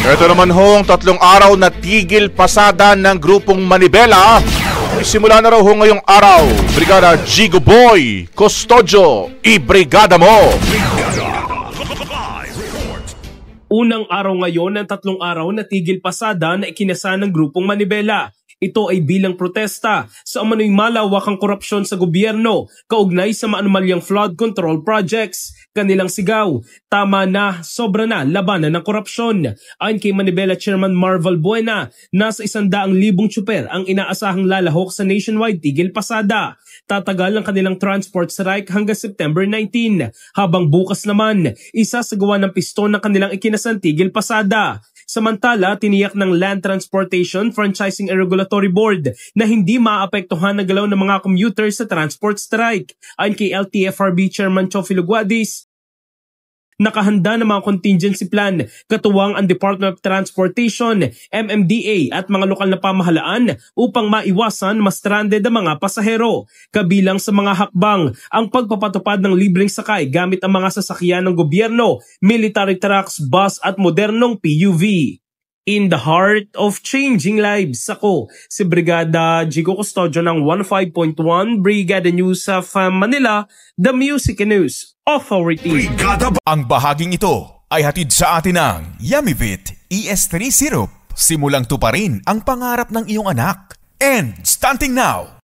Ito naman hong 3 araw na tigil pasada ng grupong Manibela. Isimula na raw ho ngayong araw. Brigada Jigo Boy Custodio, i-brigada mo! Unang araw ngayon ng 3 araw na tigil pasada na ikinasa ng grupong Manibela. Ito ay bilang protesta sa umano'y malawakang korupsyon sa gobyerno kaugnay sa maanumalyang flood control projects. Kanilang sigaw, tama na, sobra na, labanan ng korupsyon. Ayon kay Manibela Chairman Marvel Buena, nasa 100,000 tsuper ang inaasahang lalahok sa nationwide tigil pasada. Tatagal ang kanilang transport strike hanggang September 19, habang bukas naman, isasagawa ng piston ng kanilang ikinasang tigil pasada. Samantala, tiniyak ng Land Transportation Franchising and Regulatory Board na hindi maapektuhan ang galaw ng mga commuters sa transport strike. Ayon kay LTFRB Chairman Chofie Luguadis, nakahanda ng mga contingency plan, katuwang ang Department of Transportation, MMDA at mga lokal na pamahalaan upang maiwasan ma-stranded ang mga pasahero. Kabilang sa mga hakbang ang pagpapatupad ng libreng sakay gamit ang mga sasakyan ng gobyerno, military trucks, bus at modernong PUV. In the heart of changing lives, ako si Brigada Jigo Custodio ng 15.1 Brigada News of Manila, the Music News Authority. Ang bahaging ito ay hatid sa atin ng Yummyvit ES3 Syrup. Simulang tuparin ang pangarap ng iyong anak. And starting now,